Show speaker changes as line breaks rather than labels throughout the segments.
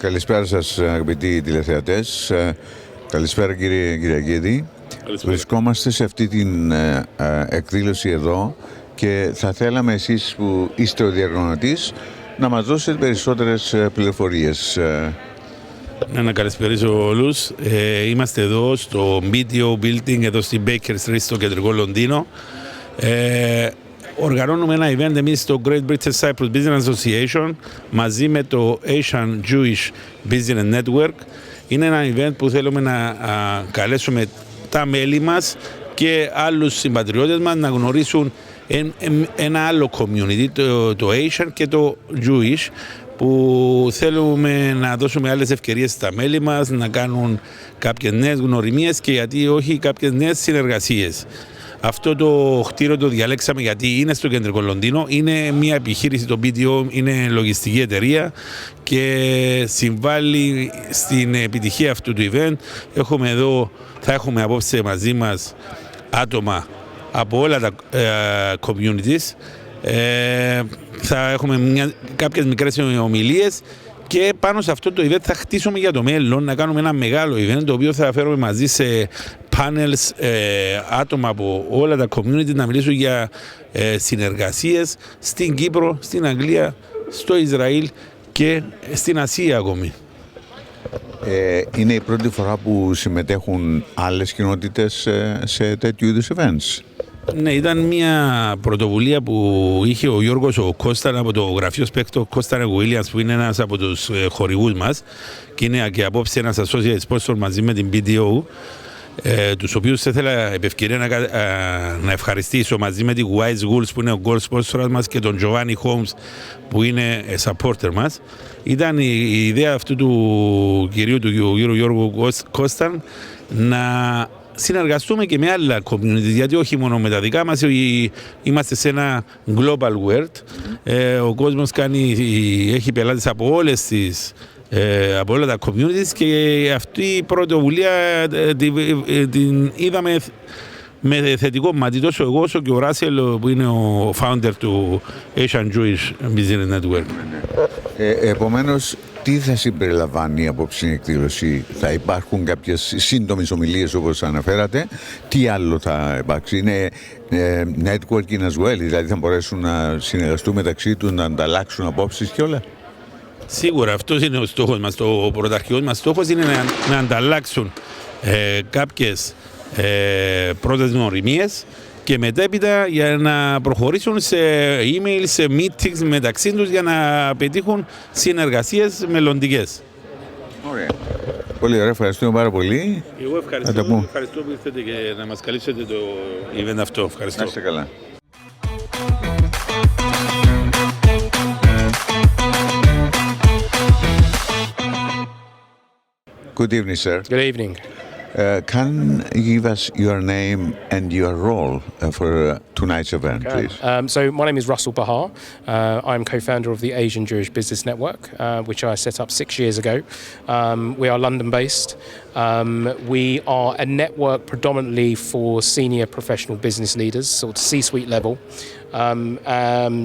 Καλησπέρα σας αγαπητοί τηλεθεατές. Καλησπέρα κύριε Kyriakidis. Βρισκόμαστε σε αυτή την εκδήλωση εδώ και θα θέλαμε εσείς που είστε ο διοργανωτής να μας δώσετε περισσότερες πληροφορίες.
Να καλησπερίσω όλους. Είμαστε εδώ στο BTO Building, εδώ στη Baker Street, στο κεντρικό Λονδίνο. Οργανώνουμε ένα event εμείς στο Great Britain-Cyprus Business Association μαζί με το 𝐂𝐲𝐩𝐫𝐢𝐭𝐢𝐬𝐡 Network. Είναι ένα event που θέλουμε να καλέσουμε τα μέλη μας και άλλους συμπατριώτες μας να γνωρίσουν ένα άλλο community, το Asian και το Jewish, που θέλουμε να δώσουμε άλλες ευκαιρίες στα μέλη μας, να κάνουν κάποιες νέες γνωριμίες και γιατί όχι κάποιες νέες συνεργασίες. Αυτό το κτίριο το διαλέξαμε γιατί είναι στο κεντρικό Λονδίνο, είναι μια επιχείρηση, το BTO είναι λογιστική εταιρεία και συμβάλλει στην επιτυχία αυτού του event. Θα έχουμε απόψε μαζί μας άτομα από όλα τα communities. Θα έχουμε κάποιες μικρές ομιλίες και πάνω σε αυτό το event θα χτίσουμε για το μέλλον, να κάνουμε ένα μεγάλο event το οποίο θα φέρουμε μαζί σε panels άτομα από όλα τα community να μιλήσουν για συνεργασίες στην Κύπρο, στην Αγγλία, στο Ισραήλ και στην Ασία ακόμη.
Είναι η πρώτη φορά που συμμετέχουν άλλες κοινότητες σε τέτοιου είδους events?
Ναι, ήταν μια πρωτοβουλία που είχε ο Γιώργος ο Κώσταν από το γραφείο Spector, 𝐁𝐫𝐢𝐭𝐢𝐬𝐡, που είναι ένας από τους χορηγούς μας και είναι και απόψε ένας associate sponsor μαζί με την BTO, τους οποίους ήθελα επ' ευκαιρία να ευχαριστήσω μαζί με την 𝐂𝐲𝐩𝐫𝐢𝐚 που είναι ο gold sponsor μας και τον 𝐁𝐫𝐢𝐭𝐢𝐬𝐡 που είναι supporter μας. Ήταν η ιδέα αυτού του κυρίου του Γιώργου Κώσταν να συνεργαστούμε και με άλλα communities, γιατί όχι μόνο με τα δικά μας, είμαστε σε ένα global world. Ο κόσμος έχει πελάτες από από όλα τα communities και αυτή η πρωτοβουλία την είδαμε με θετικό μάτι, τόσο εγώ όσο και ο Ράσελ που είναι ο founder του 𝐂𝐻 Network.
Επομένως, τι θα συμπεριλαμβάνει η απόψινή εκδήλωση? Θα υπάρχουν κάποιες σύντομες ομιλίες όπως αναφέρατε? Τι άλλο θα υπάρξει? Είναι networking as well, δηλαδή θα μπορέσουν να συνεργαστούν μεταξύ τους, να ανταλλάξουν απόψεις και όλα?
Σίγουρα, αυτός είναι ο στόχος μας. Ο πρωταρχικός μας στόχος είναι να ανταλλάξουν κάποιες πρώτες γνωριμίες και μετέπειτα για να προχωρήσουν σε email, σε meetings μεταξύ τους για να πετύχουν συνεργασίες μελλοντικές.
Ωραία. Πολύ ωραία, ευχαριστούμε πάρα πολύ.
Εγώ ευχαριστώ που ήρθατε και να μας καλύψετε το event αυτό. Ευχαριστώ.
Να είστε καλά. Good evening, sir.
Good evening.
Can you give us your name and your role for tonight's event, please?
So my name is Russell Bahar. I'm co-founder of the Asian Jewish Business Network, which I set up 6 years ago. We are London-based. We are a network predominantly for senior professional business leaders, sort of C-suite level.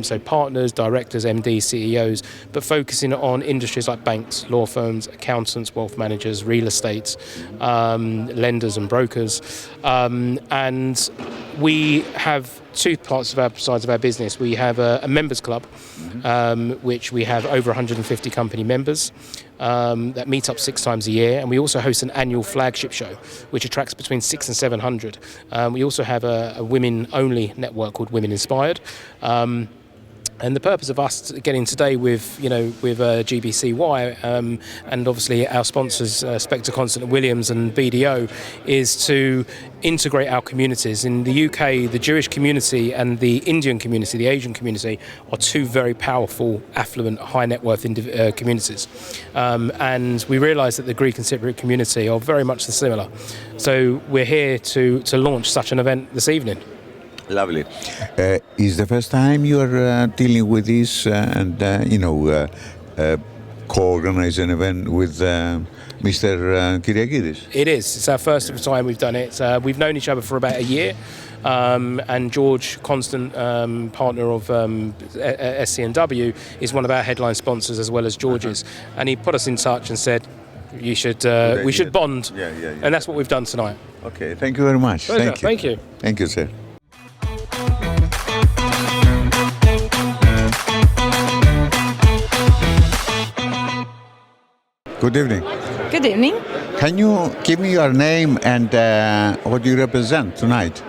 So partners, directors, MDs, CEOs, but focusing on industries like banks, law firms, accountants, wealth managers, real estate, lenders and brokers. And we have two sides of our business. We have a members club, which we have over 150 company members that meet up 6 times a year, and we also host an annual flagship show which attracts between 600 and 700. We also have a women-only network called Women Inspired. And the purpose of us getting today with GBCY and obviously our sponsors Spector, Constantine Williams and BDO is to integrate our communities. In the UK, the Jewish community and the Indian community, the Asian community, are two very powerful, affluent, high net worth communities. And we realise that the Greek and Cypriot community are very much similar. So we're here to launch such an event this evening.
Lovely. Is the first time you are dealing with this and co-organize an event with Mr. Kyriakides?
It is. It's our first time we've done it. We've known each other for about a year. And George, constant partner of SCNW, is one of our headline sponsors as well as George's. And he put us in touch and said, we should bond.
Yeah.
And that's what we've done tonight.
Okay, thank you very much.
Pleasure.
Thank you.
Thank you.
Thank you, sir. Good evening.
Good evening.
Can you give me your name and what you represent tonight?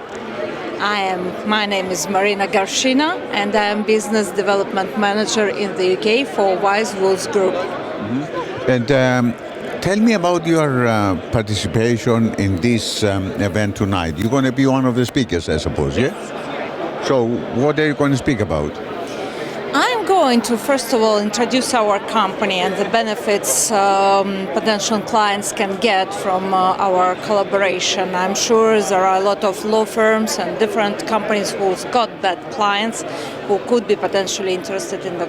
My name is Marina Garshina, and I am Business Development Manager in the UK for Wise Wolves Group.
And tell me about your participation in this event tonight. You're going to be one of the speakers, I suppose, yeah? So what are you going to speak about?
I'm going to, first of all, introduce our company and the benefits potential clients can get from our collaboration. I'm sure there are a lot of law firms and different companies who've got that clients who could be potentially interested in the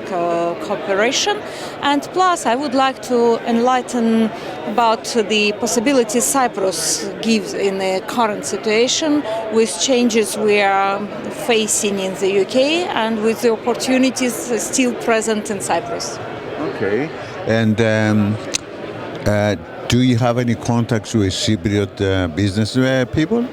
cooperation. And plus, I would like to enlighten about the possibilities Cyprus gives in the current situation with changes we are facing in the UK and with the opportunities still present in Cyprus.
Okay. And do you have any contacts with Cypriot business people?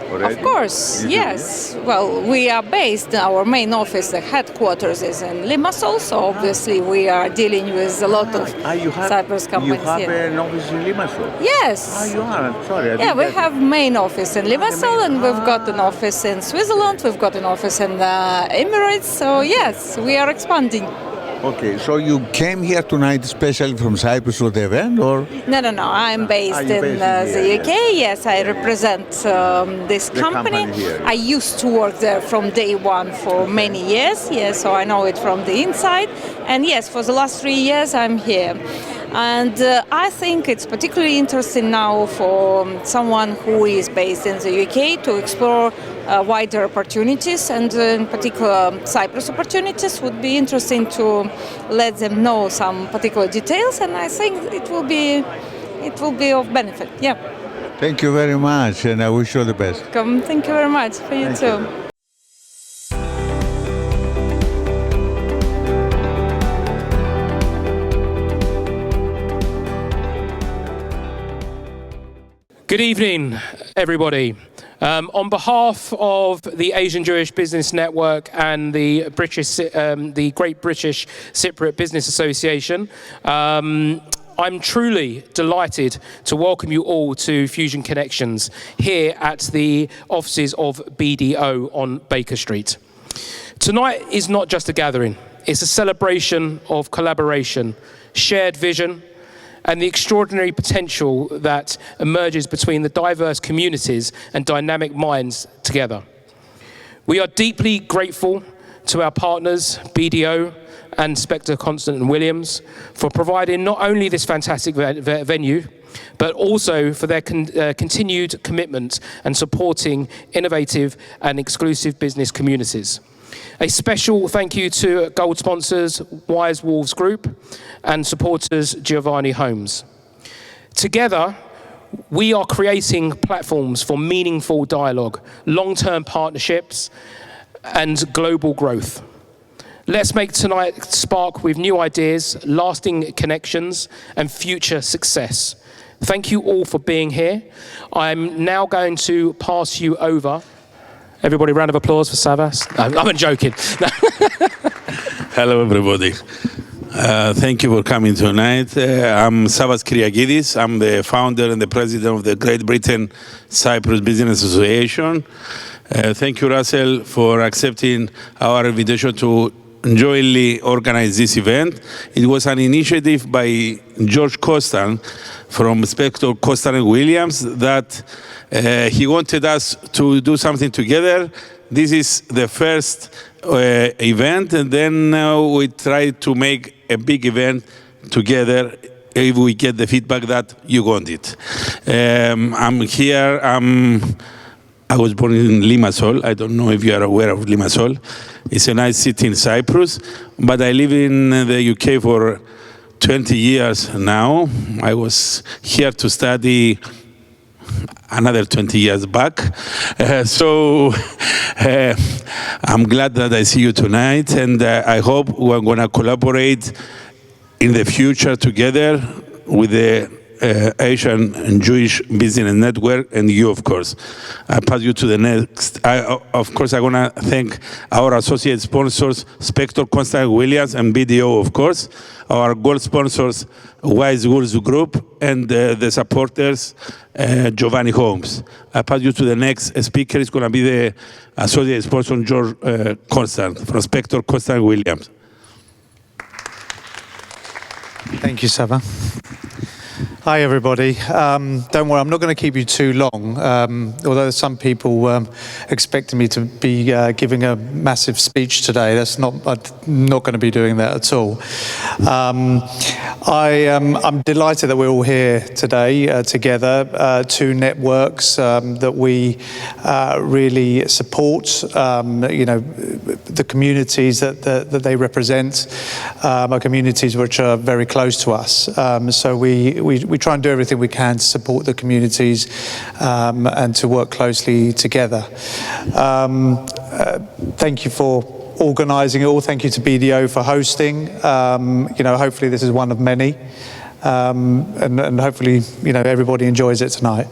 Already?
Of course, yes. Well, we are based, our main office, the headquarters is in Limassol, so obviously we are dealing with a lot of Cyprus companies.
You have
here.
an office in Limassol?
Yes.
You are? Sorry.
Yeah, we have main office in Limassol, and we've got an office in Switzerland, we've got an office in the Emirates, so yes, we are expanding.
Okay, so you came here tonight especially from Cyprus for the event, or?
No, I'm based in the UK. Yes, I represent this company.
Here.
I used to work there from day one for many years. Yes, so I know it from the inside. And yes, for the last 3 years I'm here. And I think it's particularly interesting now for someone who is based in the UK to explore wider opportunities, and in particular Cyprus opportunities. Would be interesting to let them know some particular details, and I think it will be of benefit. Yeah.
Thank you very much, and I wish you all the best.
Thank you very much for you too.
Good evening, everybody. On behalf of the Asian Jewish Business Network and the Great British Cypriot Business Association, I'm truly delighted to welcome you all to Fusion Connections here at the offices of BDO on Baker Street. Tonight is not just a gathering, it's a celebration of collaboration, shared vision, and the extraordinary potential that emerges between the diverse communities and dynamic minds together. We are deeply grateful to our partners, BDO and Spector, Constant & Williams, for providing not only this fantastic venue, but also for their continued commitment and supporting innovative and exclusive business communities. A special thank you to gold sponsors Wise Wolves Group and supporters Giovanni Homes. Together, we are creating platforms for meaningful dialogue, long-term partnerships, and global growth. Let's make tonight spark with new ideas, lasting connections, and future success. Thank you all for being here. I'm now going to pass you over. Everybody, round of applause for Savvas. I'm joking.
Hello, everybody. Thank you for coming tonight. I'm Savvas Kyriakides. I'm the founder and the president of the Great Britain-Cyprus Business Association. Thank you, Russell, for accepting our invitation to jointly organize this event. It was an initiative by George Costan from Spector, Costan & Williams that he wanted us to do something together. This is the first event, and then we try to make a big event together if we get the feedback that you want it. I'm here. I was born in Limassol. I don't know if you are aware of Limassol. It's a nice city in Cyprus, but I live in the UK for 20 years now. I was here to study another 20 years back. So I'm glad that I see you tonight, and I hope we're going to collaborate in the future together with the Asian and Jewish Business Network, and you, of course. I pass you to the next. Of course, I want to thank our associate sponsors, Spector, 𝐂𝐲𝐸𝐬𝐡, and BDO, of course. Our gold sponsors, 𝐂𝐲𝐩𝐫𝐢𝐭𝐢𝐬 Group, and the supporters, 𝐁𝐫𝐢𝐭𝐢𝐬𝐡 Homes. I pass you to the next speaker. It's going to be the associate sponsor, George Constant, from Spector, 𝐂𝐲𝐸𝐭𝐢𝐬𝐡.
Thank you, Sava. Hi, everybody. Don't worry, I'm not going to keep you too long, although some people expected me to be giving a massive speech today. I'm not going to be doing that at all. I'm delighted that we're all here today together, two networks that we really support, the communities that they represent, are communities which are very close to us. So we try and do everything we can to support the communities and to work closely together. Thank you for organising it all. Thank you to BDO for hosting. Hopefully this is one of many. And hopefully, everybody enjoys it tonight.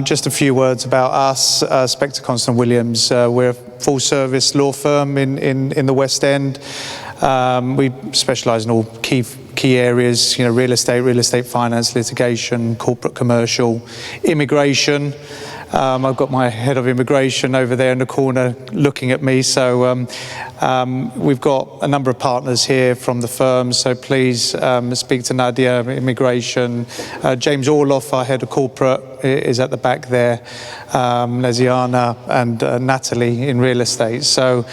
Just a few words about us. Spector Constant Williams. We're a full-service law firm in the West End. We specialise in all key areas, real estate finance, litigation, corporate commercial, immigration. I've got my head of immigration over there in the corner looking at me. So we've got a number of partners here from the firm. So please speak to Nadia, immigration. James Orloff, our head of corporate, is at the back there. Naziana and Natalie in real estate. So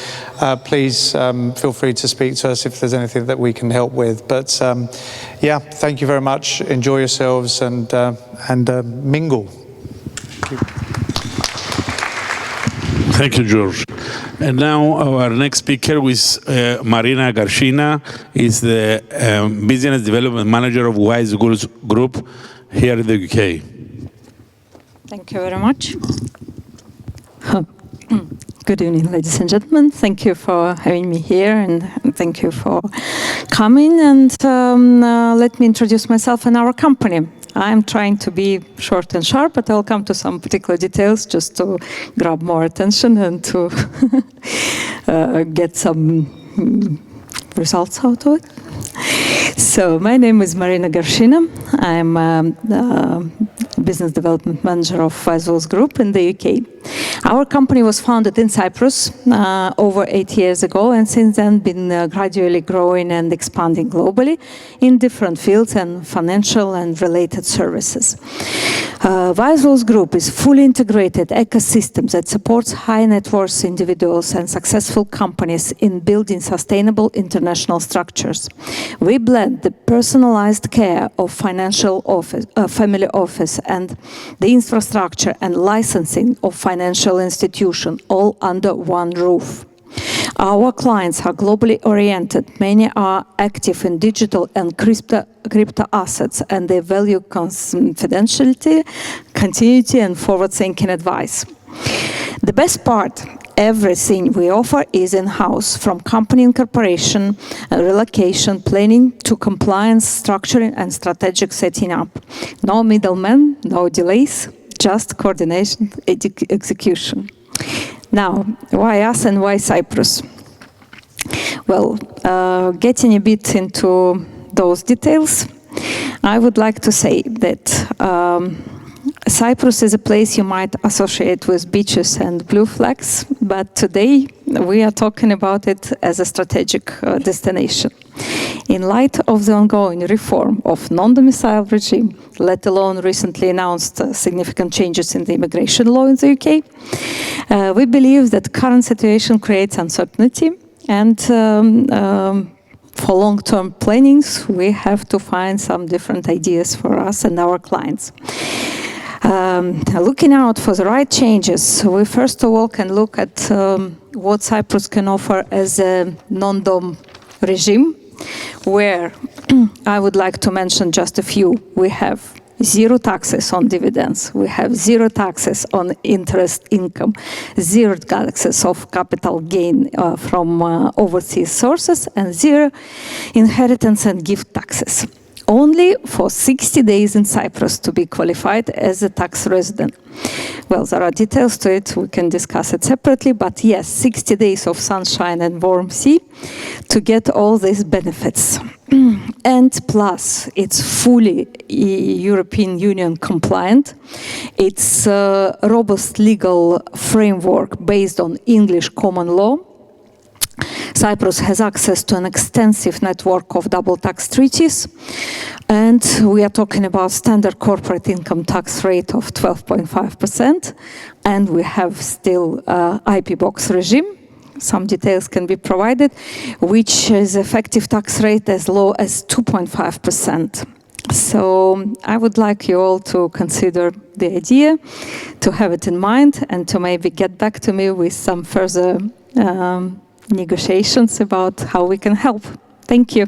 please feel free to speak to us if there's anything that we can help with. But thank you very much. Enjoy yourselves and mingle.
Thank you, George. And now our next speaker is Marina Garshina, is the Business Development Manager of 𝐂𝐲𝐩𝐫𝐢𝐬𝐡 Group here in the UK.
Thank you very much. Good evening, ladies and gentlemen. Thank you for having me here, and thank you for coming. And let me introduce myself and our company. I'm trying to be short and sharp, but I'll come to some particular details just to grab more attention and to get some results out of it. So my name is Marina Garshina. I'm Business Development Manager of 𝐂𝐲𝐩𝐫𝐢𝐬𝐡 Group in the UK. Our company was founded in Cyprus over 8 years ago, and since then been gradually growing and expanding globally in different fields and financial and related services. 𝐂𝐲𝐩𝐫𝐢𝐬𝐡 Group is fully integrated ecosystem that supports high net worth individuals and successful companies in building sustainable international structures. We blend the personalized care of financial office, family office, and the infrastructure and licensing of financial institution all under one roof. Our clients are globally oriented. Many are active in digital and crypto assets, and they value confidentiality, continuity, and forward-thinking advice. The best part, everything we offer is in-house, from company incorporation and relocation planning to compliance, structuring, and strategic setting up. No middlemen, no delays, just coordination, execution. Now, why us and why Cyprus? Well, getting a bit into those details, I would like to say that Cyprus is a place you might associate with beaches and blue flags, but today we are talking about it as a strategic destination. In light of the ongoing reform of non-domicile regime, let alone recently announced significant changes in the immigration law in the UK, we believe that current situation creates uncertainty, and for long-term plannings, we have to find some different ideas for us and our clients. Looking out for the right changes, we first of all can look at what Cyprus can offer as a non-dom regime where I would like to mention just a few. We have zero taxes on dividends. We have zero taxes on interest income, zero taxes of capital gain from overseas sources, and zero inheritance and gift taxes. Only for 60 days in Cyprus to be qualified as a tax resident. Well, there are details to it, we can discuss it separately, but yes, 60 days of sunshine and warm sea to get all these benefits. And plus, it's fully European Union compliant. It's a robust legal framework based on English common law. Cyprus has access to an extensive network of double tax treaties, and we are talking about standard corporate income tax rate of 12.5%, and we have still IP box regime. Some details can be provided, which is effective tax rate as low as 2.5%. So I would like you all to consider the idea, to have it in mind, and to maybe get back to me with some further negotiations about how we can help. Thank you.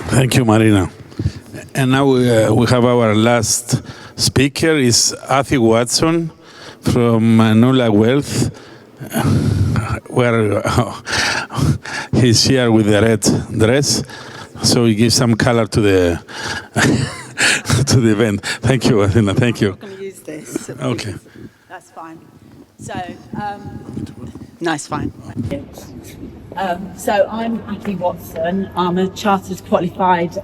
Thank you, Marina. And now we have our last speaker is Athy Watson from Nula Wealth, where he's here with the red dress, so he gives some color to the to the event. Thank you, Athena. Thank you.
I'm going to use this.
Okay.
That's fine. So, no, it's fine. So I'm Athy Watson. I'm a chartered qualified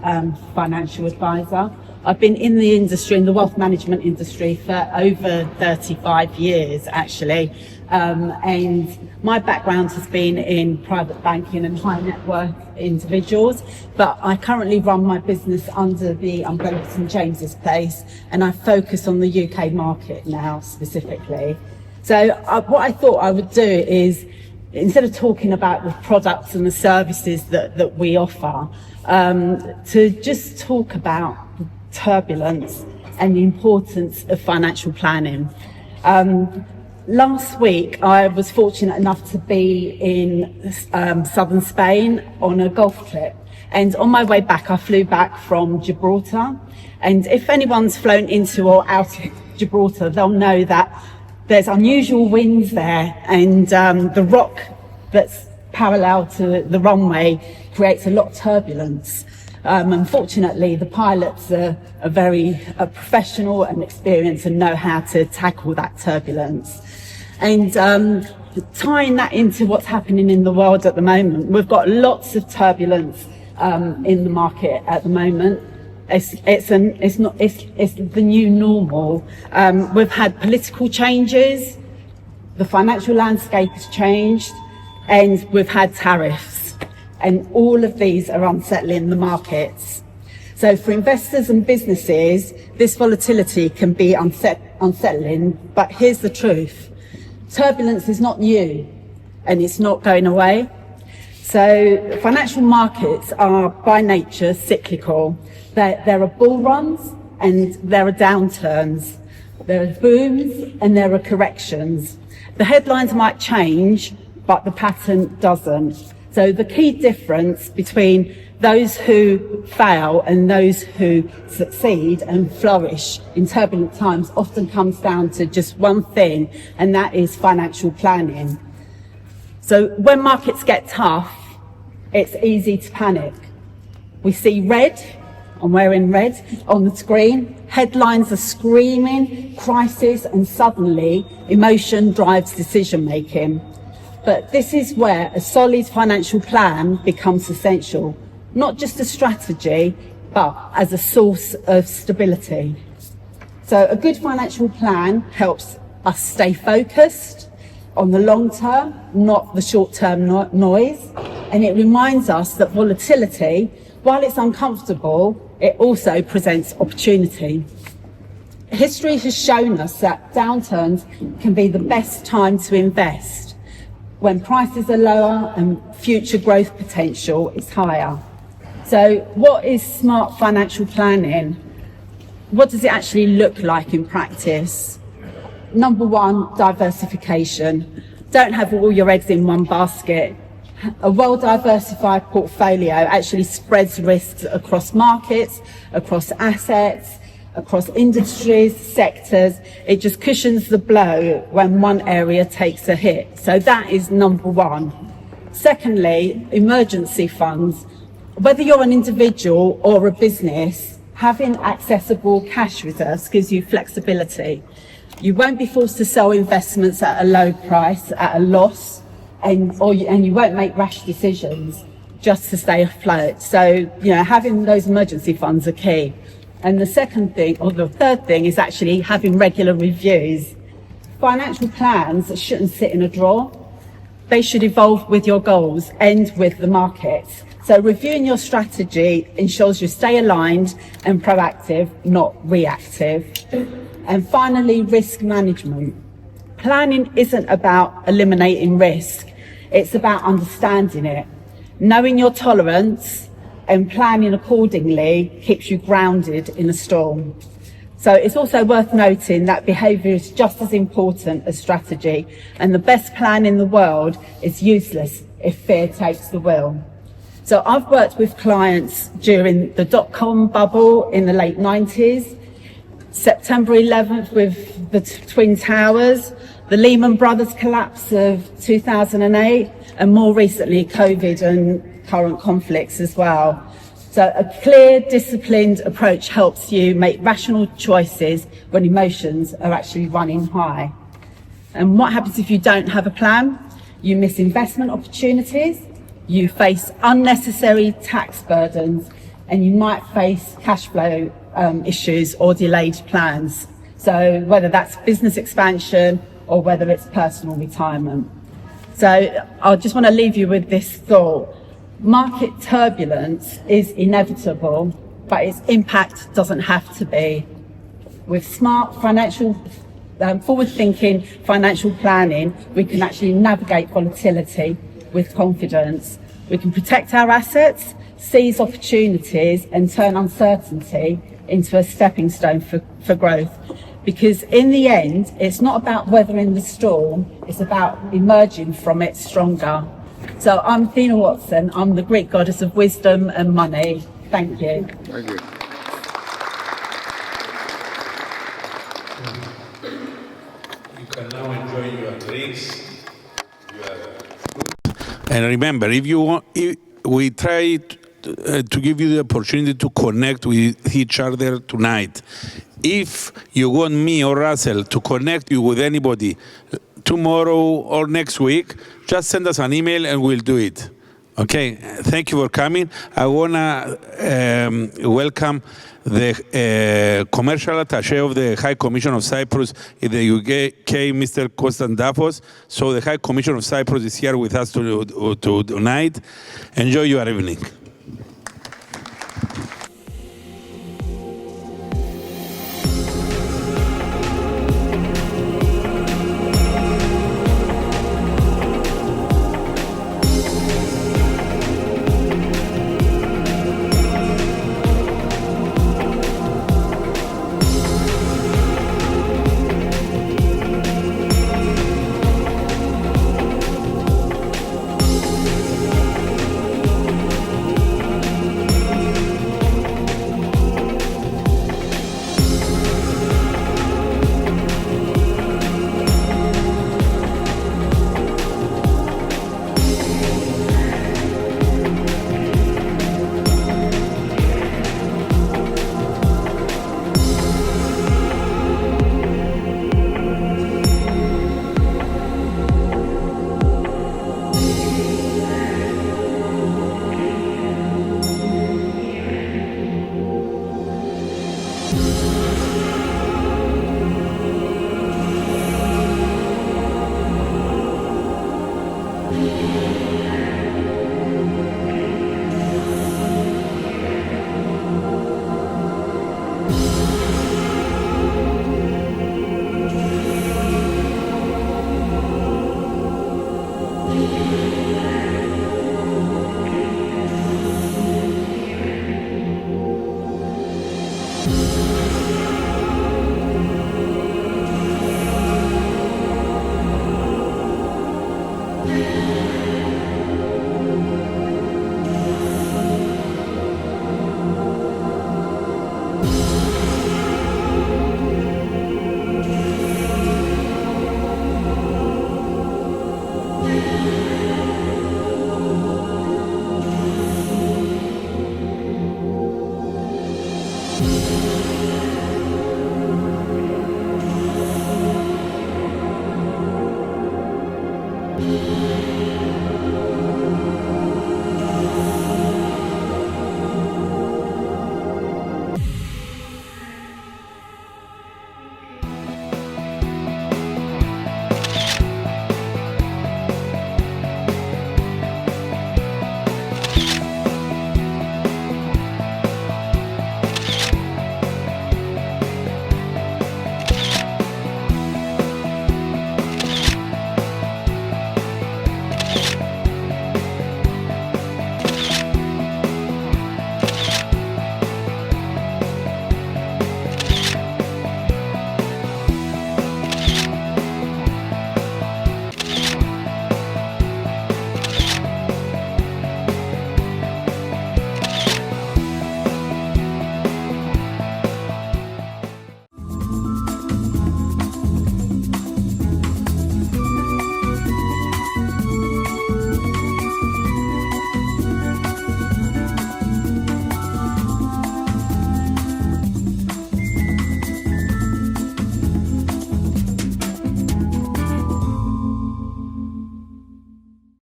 financial advisor. I've been in the industry, in the wealth management industry, for over 35 years, actually. And my background has been in private banking and high net worth individuals, but I currently run my business under the umbrella of St James's Place, and I focus on the UK market now specifically. So what I thought I would do is, instead of talking about the products and the services that we offer, to just talk about the turbulence and the importance of financial planning. Last week, I was fortunate enough to be in southern Spain on a golf trip. And on my way back, I flew back from Gibraltar. And if anyone's flown into or out of Gibraltar, they'll know that there's unusual winds there, and the rock that's parallel to the runway creates a lot of turbulence. Unfortunately, the pilots are very professional and experienced and know how to tackle that turbulence. And tying that into what's happening in the world at the moment, we've got lots of turbulence in the market at the moment. It's the new normal. We've had political changes, the financial landscape has changed, and we've had tariffs. And all of these are unsettling the markets. So for investors and businesses, this volatility can be unsettling, but here's the truth. Turbulence is not new, and it's not going away. So financial markets are by nature cyclical. There are bull runs and there are downturns. There are booms and there are corrections. The headlines might change, but the pattern doesn't. So the key difference between those who fail and those who succeed and flourish in turbulent times often comes down to just one thing, and that is financial planning. So when markets get tough, it's easy to panic. We see red, I'm wearing red on the screen. Headlines are screaming, crisis, and suddenly emotion drives decision making. But this is where a solid financial plan becomes essential, not just a strategy, but as a source of stability. So a good financial plan helps us stay focused on the long term, not the short term noise. And it reminds us that volatility, while it's uncomfortable, it also presents opportunity. History has shown us that downturns can be the best time to invest, when prices are lower and future growth potential is higher. So what is smart financial planning? What does it actually look like in practice? Number one, diversification. Don't have all your eggs in one basket. A well-diversified portfolio actually spreads risks across markets, across assets, across industries, sectors. It just cushions the blow when one area takes a hit. So that is number one. Secondly, emergency funds. Whether you're an individual or a business, having accessible cash reserves gives you flexibility. You won't be forced to sell investments at a low price, at a loss, and you won't make rash decisions just to stay afloat. So, having those emergency funds are key. And the second thing, or the third thing, is actually having regular reviews. Financial plans shouldn't sit in a drawer. They should evolve with your goals and with the markets. So reviewing your strategy ensures you stay aligned and proactive, not reactive. And finally, risk management. Planning isn't about eliminating risk. It's about understanding it. Knowing your tolerance and planning accordingly keeps you grounded in a storm. So it's also worth noting that behaviour is just as important as strategy, and the best plan in the world is useless if fear takes the wheel. So I've worked with clients during the dot-com bubble in the late 90s, September 11th with the Twin Towers, the Lehman Brothers collapse of 2008, and more recently COVID and current conflicts as well. So a clear, disciplined approach helps you make rational choices when emotions are actually running high. And what happens if you don't have a plan? You miss investment opportunities, you face unnecessary tax burdens, and you might face cash flow issues or delayed plans. So whether that's business expansion or whether it's personal retirement. So I just want to leave you with this thought. Market turbulence is inevitable, but its impact doesn't have to be. With smart forward-thinking financial planning, we can actually navigate volatility with confidence. We can protect our assets, seize opportunities, and turn uncertainty into a stepping stone for growth. Because in the end, it's not about weathering the storm, it's about emerging from it stronger. So I'm Athena Watson, I'm the Greek goddess of wisdom and money. Thank you.
Thank you.
You can now enjoy your drinks. And remember, if you want, we try to give you the opportunity to connect with each other tonight. If you want me or Russell to connect you with anybody tomorrow or next week, just send us an email and we'll do it. Okay, thank you for coming. I want to welcome the commercial attaché of the High Commission of Cyprus in the UK, Mr. Konstantafos. So the High Commission of Cyprus is here with us tonight. Enjoy your evening.